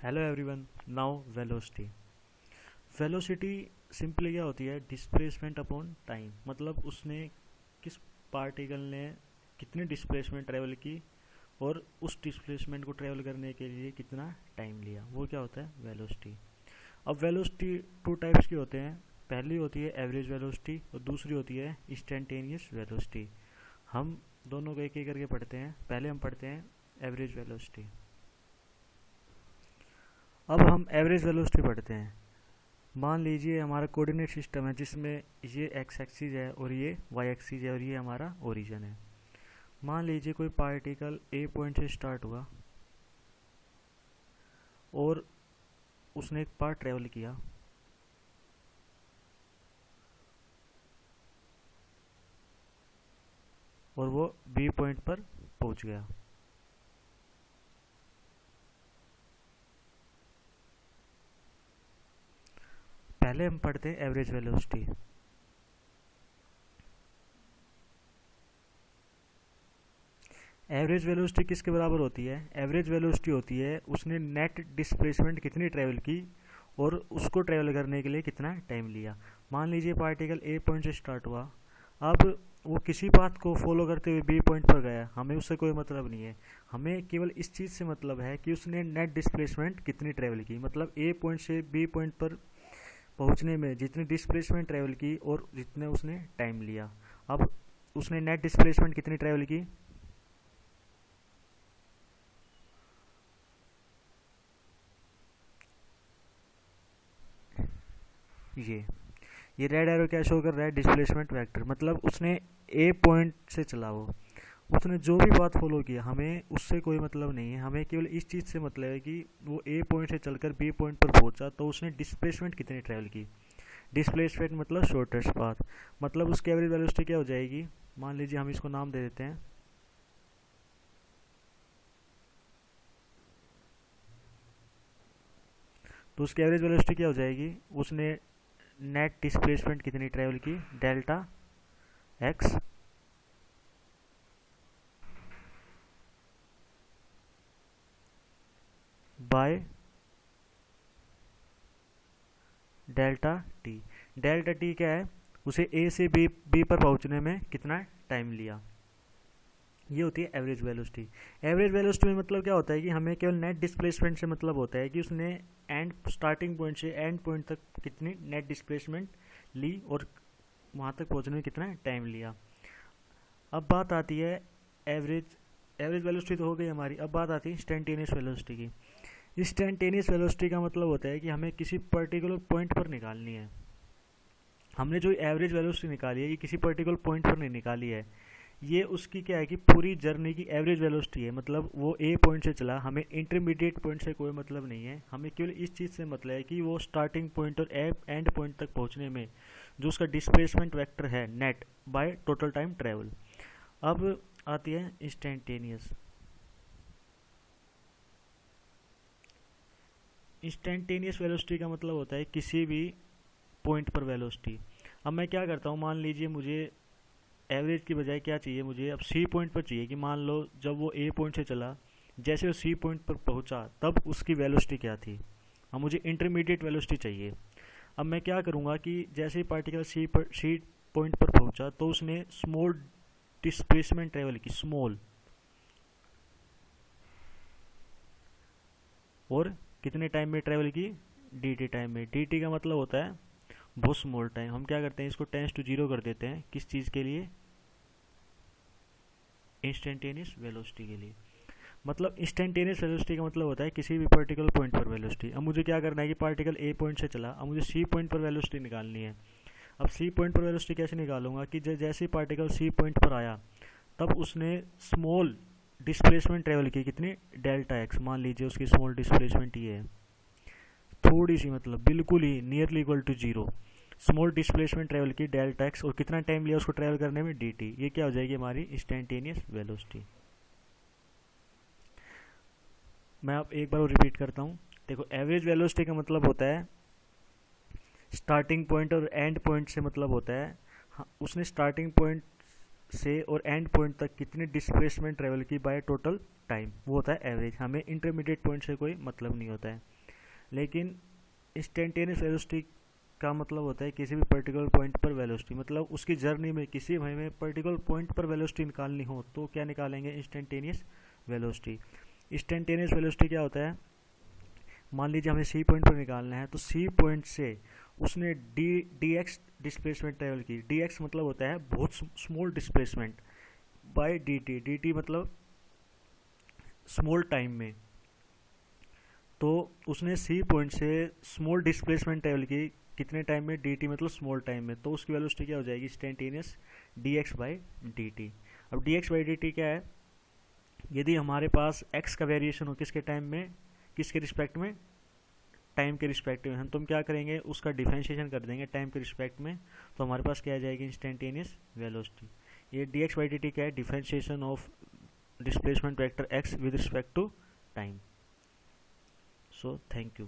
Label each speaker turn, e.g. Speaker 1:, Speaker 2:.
Speaker 1: Hello everyone. Now velocity. Velocity simply क्या होती है? Displacement upon time. मतलब उसने किस पार्टिकल ने कितनी डिस्प्लेसमेंट ट्रेवल की और उस डिस्प्लेसमेंट को ट्रेवल करने के लिए कितना टाइम लिया, वो क्या होता है? वेलोसिटी। अब वेलोसिटी टू टाइप्स की होते हैं। पहली होती है एवरेज वेलोसिटी और दूसरी होती है इंस्टेंटेनियस वेलोसिटी। हम दोनों को एक एक करके पढ़ते हैं। पहले हम पढ़ते हैं एवरेज वेलोसिटी। अब हम एवरेज वेलोसिटी पढ़ते हैं। मान लीजिए हमारा कोऑर्डिनेट सिस्टम है जिसमें ये एक्स एक्सिस है और ये वाई एक्सिस है और ये हमारा ओरिजिन है। मान लीजिए कोई पार्टिकल ए पॉइंट से स्टार्ट हुआ और उसने एक पार्ट ट्रेवल किया और वो बी पॉइंट पर पहुंच गया। पहले हम पढ़ते हैं एवरेज वेलोसिटी। एवरेज वेलोसिटी किसके बराबर होती है? एवरेज वेलोसिटी होती है उसने नेट डिस्प्लेसमेंट कितनी ट्रेवल की और उसको ट्रेवल करने के लिए कितना टाइम लिया। मान लीजिए पार्टिकल ए पॉइंट से स्टार्ट हुआ, अब वो किसी पाथ को फॉलो करते हुए बी पॉइंट पर गया, हमें उससे कोई मतलब नहीं है। हमें केवल इस चीज़ से मतलब है कि उसने नेट डिस्प्लेसमेंट कितनी ट्रेवल की, मतलब ए पॉइंट से बी पॉइंट पर पहुंचने में जितनी डिस्प्लेसमेंट ट्रेवल की और जितने उसने टाइम लिया। अब उसने नेट डिस्प्लेसमेंट कितनी ट्रेवल की? ये ये रेड एरो क्या शो कर रहा है? Displacement vector. मतलब उसने ए पॉइंट से चला, वो उसने जो भी बात फॉलो किया, हमें उससे कोई मतलब नहीं है। हमें केवल इस चीज़ से मतलब है कि वो ए पॉइंट से चलकर बी पॉइंट पर पहुंचा तो उसने डिस्प्लेसमेंट कितनी ट्रेवल की। डिस्प्लेसमेंट मतलब शॉर्टेस्ट पाथ। मतलब उसकी एवरेज वेलोसिटी क्या हो जाएगी? मान लीजिए हम इसको नाम दे देते हैं, तो उसकी एवरेज वेलोसिटी क्या हो जाएगी? उसने नेट डिस्प्लेसमेंट कितनी ट्रेवल की, delta x by delta T. Delta T क्या है? उसे ए से बी पर पहुंचने में कितना टाइम लिया। ये होती है एवरेज वेलोसिटी। एवरेज वेलोसिटी में मतलब क्या होता है कि हमें केवल नेट डिस्प्लेसमेंट से मतलब होता है कि उसने एंड स्टार्टिंग पॉइंट से एंड पॉइंट तक कितनी नेट डिस्प्लेसमेंट ली और वहाँ तक पहुँचने में कितना टाइम लिया। अब बात आती है एवरेज एवरेज वेलोसिटी तो हो गई हमारी। अब बात आती है इंस्टेंटेनियस वेलोसिटी की। इंस्टेंटेनियस वेलोसिटी का मतलब होता है कि हमें किसी पर्टिकुलर पॉइंट पर निकालनी है। हमने जो एवरेज वेलोसिटी निकाली है ये किसी पर्टिकुलर पॉइंट पर नहीं निकाली है, ये उसकी क्या है कि पूरी जर्नी की एवरेज वेलोसिटी है। मतलब वो ए पॉइंट से चला, हमें इंटरमीडिएट पॉइंट से कोई मतलब नहीं है। हमें केवल इस चीज़ से मतलब है कि वो स्टार्टिंग पॉइंट और एंड पॉइंट तक पहुंचने में जो उसका डिस्प्लेसमेंट वेक्टर है net by total time travel. अब आती है इंस्टेंटेनियस। इंस्टेंटेनियस वेलोसिटी का मतलब होता है किसी भी पॉइंट पर वेलोसिटी। अब मैं क्या करता हूँ, मान लीजिए मुझे एवरेज की बजाय क्या चाहिए, मुझे अब सी पॉइंट पर चाहिए कि मान लो जब वो ए पॉइंट से चला, जैसे वो सी पॉइंट पर पहुंचा तब उसकी वेलोसिटी क्या थी। अब मुझे इंटरमीडिएट वेलोसिटी चाहिए। अब मैं क्या करूँगा कि जैसे ही पार्टिकल सी पॉइंट पर पहुंचा तो उसने स्मॉल डिस्प्लेसमेंट ट्रेवल की, स्मॉल, और कितने टाइम में ट्रेवल की? डी टी टाइम में। डी टी का मतलब होता है बहुत स्मॉल टाइम। हम क्या करते हैं, इसको टेंस टू जीरो कर देते हैं। किस चीज़ के लिए? इंस्टेंटेनियस वेलोसिटी के लिए। मतलब इंस्टेंटेनियस वेलोसिटी का मतलब होता है किसी भी पर्टिकुलर पॉइंट पर वेलोसिटी। अब मुझे क्या करना है कि पार्टिकल ए पॉइंट से चला, अब मुझे सी पॉइंट पर वेलोसिटी निकालनी है। अब सी पॉइंट पर वेलोसिटी कैसे निकालूंगा कि जैसे ही पार्टिकल सी पॉइंट पर आया तब उसने स्मॉल डिस्प्लेसमेंट ट्रेवल की, कितनी? Delta x. मान लीजिए उसकी स्मॉल डिस्प्लेसमेंट ये है, थोड़ी सी, मतलब बिल्कुल ही nearly equal to zero. Small displacement travel की डेल्टा एक्स और कितना टाइम लिया उसको ट्रेवल करने में? D t. ये क्या हो जाएगी? हमारी इंस्टेंटेनियस वेलोसिटी। मैं अब एक बार रिपीट करता हूँ। देखो, एवरेज वेलोसिटी का मतलब होता है स्टार्टिंग पॉइंट और एंड पॉइंट से मतलब होता है, हाँ, उसने स्टार्टिंग पॉइंट से और एंड पॉइंट तक कितनी डिस्प्लेसमेंट ट्रेवल की बाय टोटल टाइम, वो होता है एवरेज। हमें इंटरमीडिएट पॉइंट से कोई मतलब नहीं होता है। लेकिन इंस्टेंटेनियस वेलोसिटी का मतलब होता है किसी भी पर्टिकुलर पॉइंट पर वेलोसिटी, मतलब उसकी जर्नी में किसी भी हमें पर्टिकुलर पॉइंट पर वेलोसिटी निकालनी हो तो क्या निकालेंगे, इंस्टेंटेनियस वेलोसिटी। इंस्टेंटेनियस वेलोसिटी क्या होता है, मान लीजिए हमें सी पॉइंट पर निकालना है, तो सी पॉइंट से उसने डी एक्स डिस्प्लेसमेंट ट्रेवल की। डी एक्स मतलब होता है बहुत small displacement, by d t मतलब स्मॉल टाइम में। तो उसने सी पॉइंट से स्मॉल डिस्प्लेसमेंट ट्रेवल की कितने टाइम में, डी टी मतलब स्मॉल टाइम में, तो उसकी वेलोसिटी क्या हो जाएगी, instantaneous d x by d t. अब d x by d t क्या है, यदि हमारे पास एक्स का वेरिएशन हो किसके टाइम में, किसके रिस्पेक्ट में, टाइम के रिस्पेक्ट में, हम तुम क्या करेंगे उसका डिफरेंशिएशन कर देंगे टाइम के रिस्पेक्ट में, तो हमारे पास क्या आ जाएगी, इंस्टेंटेनियस वेलोसिटी। ये D x by d t क्या है, differentiation of displacement vector x with respect to time. So thank you.